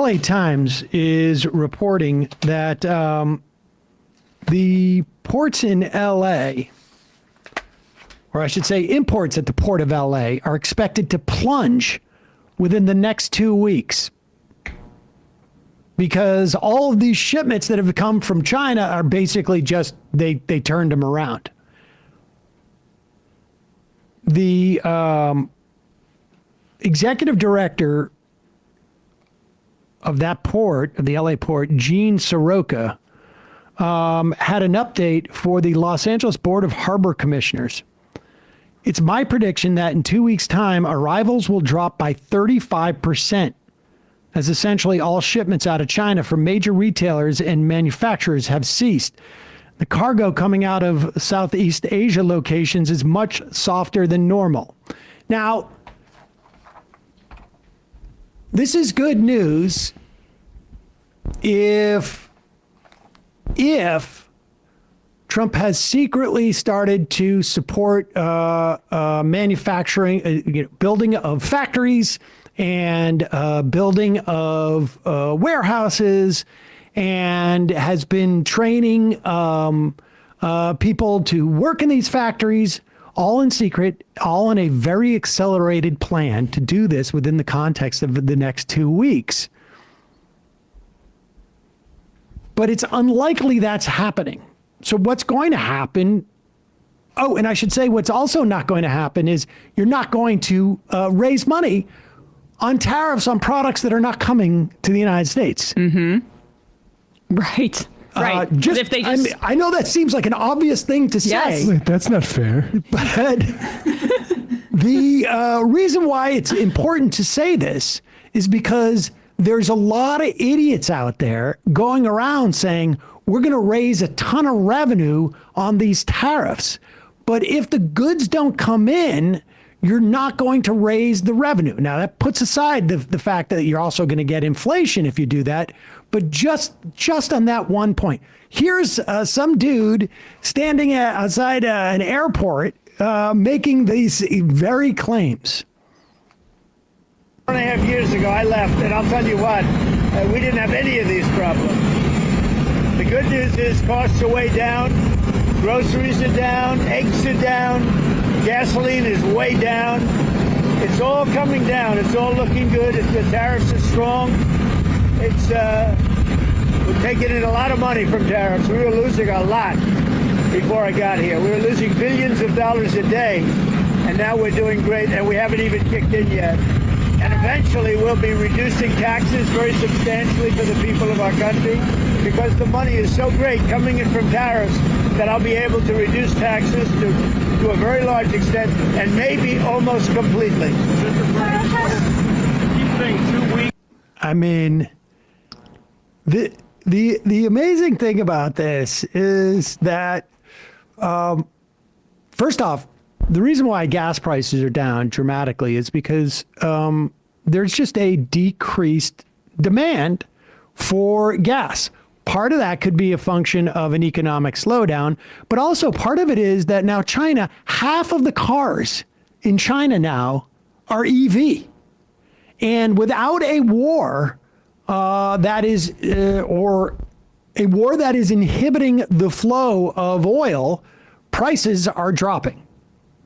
LA Times is reporting that the ports in LA, or I should say imports at the port of LA, are expected to plunge within the next 2 weeks. Because all of these shipments that have come from China are basically just, they turned them around. The executive director of that port, of the LA port, Gene Soroka, had an update for the Los Angeles Board of Harbor Commissioners. It's my prediction that in 2 weeks' time, arrivals will drop by 35%, as essentially all shipments out of China from major retailers and manufacturers have ceased. The cargo coming out of Southeast Asia locations is much softer than normal. Now, this is good news if Trump has secretly started to support manufacturing, building of factories and building of warehouses, and has been training people to work in these factories, all in secret, all in a very accelerated plan to do this within the context of the next 2 weeks. But it's unlikely that's happening. So what's going to happen? Oh, and I should say what's also not going to happen is you're not going to raise money on tariffs on products that are not coming to the United States. Mm-hmm. Right. Right. I know that seems like an obvious thing to say. Yes. Wait, that's not fair. But the reason why it's important to say this is because there's a lot of idiots out there going around saying, we're going to raise a ton of revenue on these tariffs. But if the goods don't come in, you're not going to raise the revenue. Now, that puts aside the fact that you're also going to get inflation if you do that. But just on that one point, here's some dude standing outside an airport making these very claims. 1.5 years ago, I left, and I'll tell you what, we didn't have any of these problems. The good news is costs are way down, groceries are down, eggs are down, gasoline is way down. It's all coming down. It's all looking good. The tariffs are strong. We're taking in a lot of money from tariffs. We were losing a lot before I got here. We were losing billions of dollars a day, and now we're doing great, and we haven't even kicked in yet. And eventually we'll be reducing taxes very substantially for the people of our country, because the money is so great coming in from tariffs that I'll be able to reduce taxes to a very large extent, and maybe almost completely. I mean, the amazing thing about this is that, first off, the reason why gas prices are down dramatically is because there's just a decreased demand for gas. Part of that could be a function of an economic slowdown, but also part of it is that now China, half of the cars in China now are EV. And without a war or a war that is inhibiting the flow of oil, prices are dropping.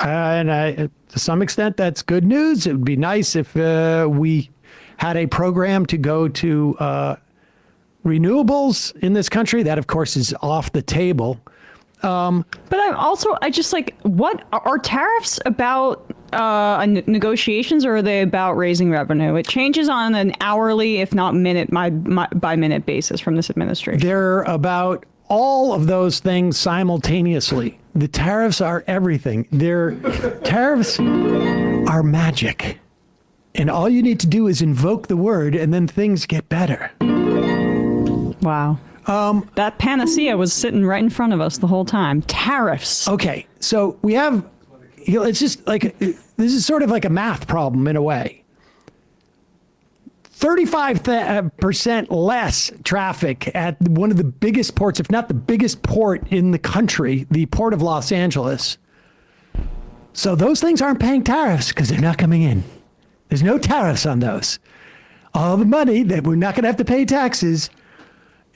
And to some extent, that's good news. It would be nice if we had a program to go to renewables in this country. That, of course, is off the table. But I just like, what are tariffs about negotiations, or are they about raising revenue? It changes on an hourly, if not minute by minute basis from this administration. They're about all of those things simultaneously. The tariffs are everything. Tariffs are magic. And all you need to do is invoke the word, and then things get better. Wow. That panacea was sitting right in front of us the whole time. Tariffs. Okay, so we have, it's just like, this is sort of like a math problem in a way. 35% less traffic at one of the biggest ports, if not the biggest port in the country, the Port of Los Angeles. So those things aren't paying tariffs because they're not coming in. There's no tariffs on those. all the money that we're not going to have to pay taxes.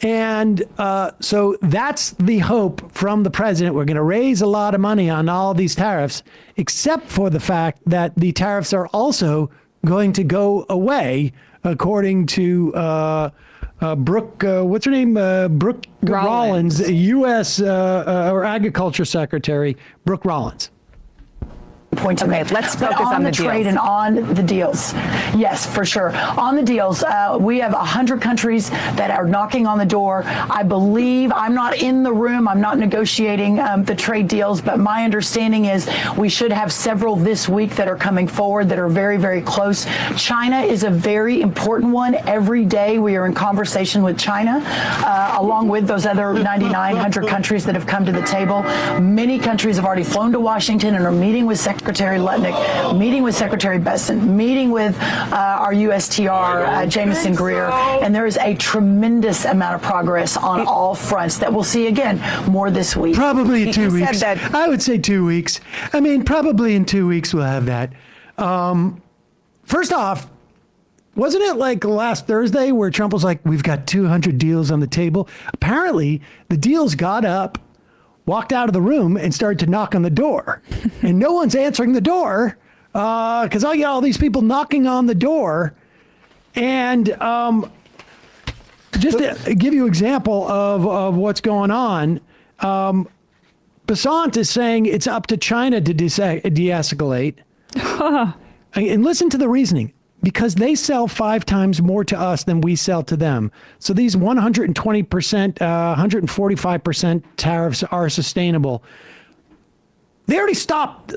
And so that's the hope from the president. We're going to raise a lot of money on all these tariffs, except for the fact that the tariffs are also going to go away, according to Brooke, what's her name? Brooke Rollins, U.S. Or Agriculture Secretary, Brooke Rollins. Point to make. Let's focus on the trade deals. and on the deals. Yes, for sure. On the deals, we have 100 countries that are knocking on the door. I believe, I'm not in the room, I'm not negotiating the trade deals, but my understanding is we should have several this week that are coming forward that are very, very close. China is a very important one. Every day we are in conversation with China, along with those other 9,900 countries that have come to the table. Many countries have already flown to Washington and are meeting with Secretary Lutnick, meeting with Secretary Besant, meeting with our USTR, Jameson Greer, and there is a tremendous amount of progress on all fronts that we'll see again more this week. Probably in 2 You said weeks. that- I would say 2 weeks. I mean, probably in 2 weeks we'll have that. First off, wasn't it like last Thursday where Trump was like, we've got 200 deals on the table? Apparently, the deals got up, walked out of the room, and started to knock on the door. And no one's answering the door because I get all these people knocking on the door. And just to give you an example of what's going on, Besant is saying it's up to China to de-escalate. And listen to the reasoning. Because they sell 5 times more to us than we sell to them. So these 120%, 145% tariffs are sustainable. They already stopped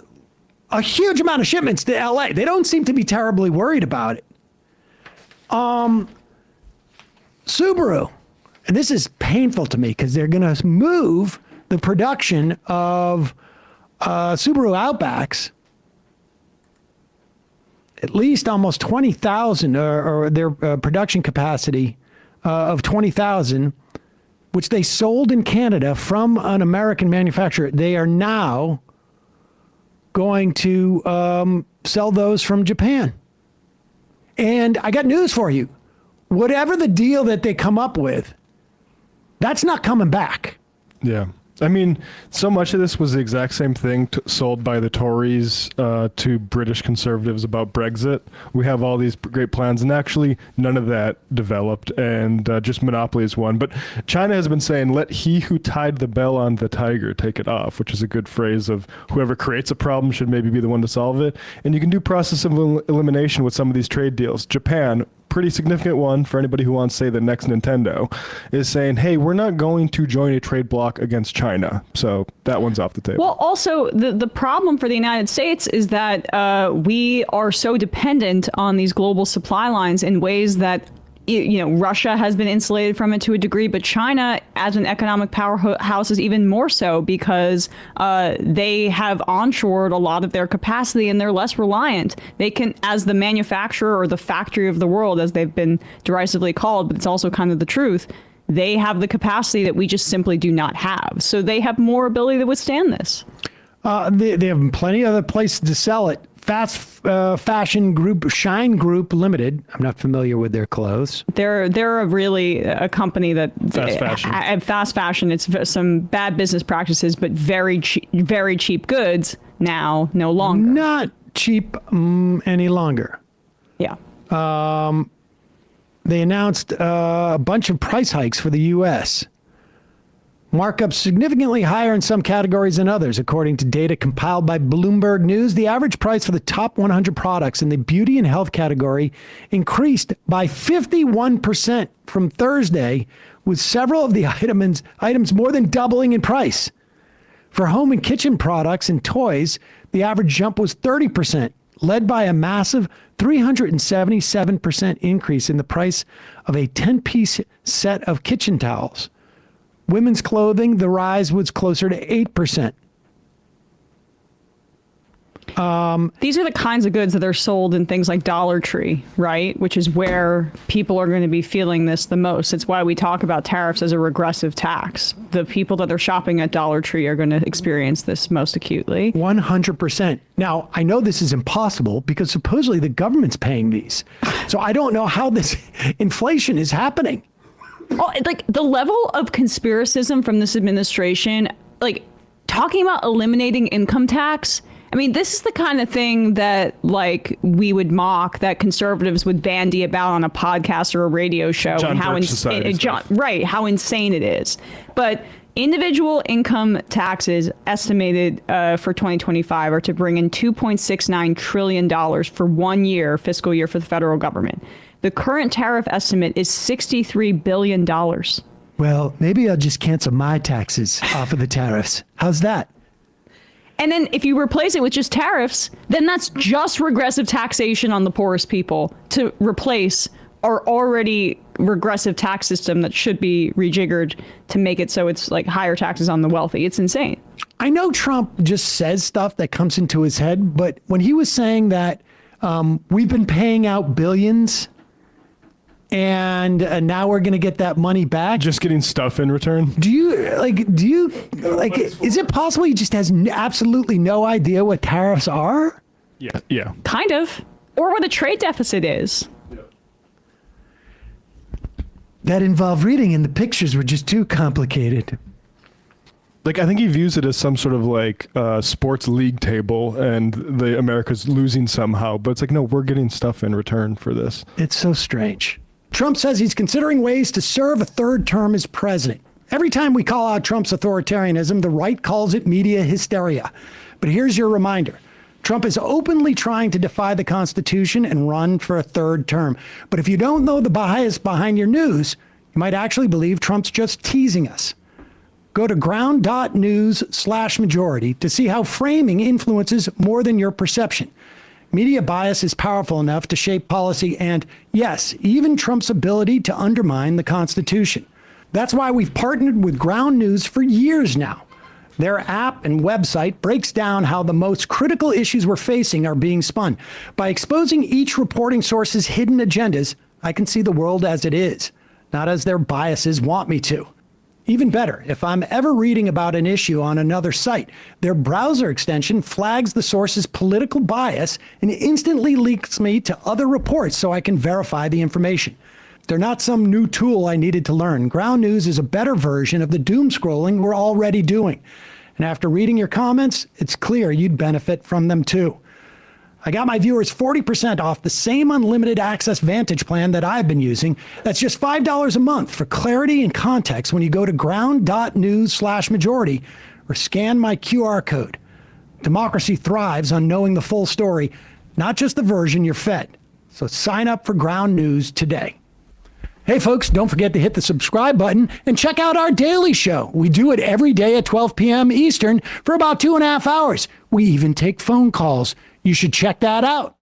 a huge amount of shipments to LA. They don't seem to be terribly worried about it. Subaru, and this is painful to me because they're going to move the production of Subaru Outbacks, at least almost 20,000, or their production capacity of 20,000, which they sold in Canada from an American manufacturer. They are now going to sell those from Japan. And I got news for you. Whatever the deal that they come up with, that's not coming back. Yeah. I mean, so much of this was the exact same thing sold by the Tories to British conservatives about Brexit. We have all these great plans, and actually none of that developed, and just monopoly is one. But China has been saying, let he who tied the bell on the tiger take it off, which is a good phrase of whoever creates a problem should maybe be the one to solve it. And you can do process of elimination with some of these trade deals. Japan, pretty significant one for anybody who wants, say, the next Nintendo, is saying, hey, we're not going to join a trade bloc against China. So that one's off the table. Well, also, the problem for the United States is that we are so dependent on these global supply lines in ways that, Russia has been insulated from it to a degree, but China, as an economic powerhouse, is even more so because they have onshored a lot of their capacity and they're less reliant. They can, as the manufacturer or the factory of the world, as they've been derisively called, but it's also kind of the truth, they have the capacity that we just simply do not have. So they have more ability to withstand this. They have plenty of other places to sell it. Fast fashion group, Shine Group Limited. I'm not familiar with their clothes. They're a company that fast fashion. It's some bad business practices, but very cheap goods now, no longer. Not cheap any longer. Yeah. They announced a bunch of price hikes for the U.S. Markups significantly higher in some categories than others. According to data compiled by Bloomberg News, the average price for the top 100 products in the beauty and health category increased by 51% from Thursday, with several of the items more than doubling in price. For home and kitchen products and toys, the average jump was 30%, led by a massive 377% increase in the price of a 10-piece set of kitchen towels. Women's clothing, the rise was closer to 8%. These are the kinds of goods that are sold in things like Dollar Tree, right? Which is where people are going to be feeling this the most. It's why we talk about tariffs as a regressive tax. The people that are shopping at Dollar Tree are going to experience this most acutely. 100%. Now, I know this is impossible because supposedly the government's paying these. So I don't know how this inflation is happening. Well, like the level of conspiracism from this administration, like talking about eliminating income tax. I mean, this is the kind of thing that like we would mock, that conservatives would bandy about on a podcast or a radio show, John and how how insane it is. But individual income taxes estimated for 2025 are to bring in $2.69 trillion for 1 year, fiscal year, for the federal government. The current tariff estimate is $63 billion. Well, maybe I'll just cancel my taxes off of the tariffs. How's that? And then if you replace it with just tariffs, then that's just regressive taxation on the poorest people to replace our already regressive tax system that should be rejiggered to make it so it's like higher taxes on the wealthy. It's insane. I know Trump just says stuff that comes into his head, but when he was saying that we've been paying out billions and now we're going to get that money back. Just getting stuff in return. Do you is it possible he just has absolutely no idea what tariffs are? Yeah. Kind of. Or what a trade deficit is. That involved reading and the pictures were just too complicated. Like, I think he views it as some sort of like sports league table and the America's losing somehow. But it's like, no, we're getting stuff in return for this. It's so strange. Trump says he's considering ways to serve a third term as president. Every time we call out Trump's authoritarianism, the right calls it media hysteria. But here's your reminder. Trump is openly trying to defy the Constitution and run for a third term. But if you don't know the bias behind your news, you might actually believe Trump's just teasing us. Go to ground.news/majority to see how framing influences more than your perception. Media bias is powerful enough to shape policy and, yes, even Trump's ability to undermine the Constitution. That's why we've partnered with Ground News for years now. Their app and website breaks down how the most critical issues we're facing are being spun. By exposing each reporting source's hidden agendas, I can see the world as it is, not as their biases want me to. Even better, if I'm ever reading about an issue on another site, their browser extension flags the source's political bias and instantly links me to other reports so I can verify the information. They're not some new tool I needed to learn. Ground News is a better version of the doom scrolling we're already doing. And after reading your comments, it's clear you'd benefit from them too. I got my viewers 40% off the same unlimited access Vantage plan that I've been using. That's just $5 a month for clarity and context when you go to ground.news/majority or scan my QR code. Democracy thrives on knowing the full story, not just the version you're fed. So sign up for Ground News today. Hey folks, don't forget to hit the subscribe button and check out our daily show. We do it every day at 12 p.m. Eastern for about 2.5 hours. We even take phone calls. You should check that out.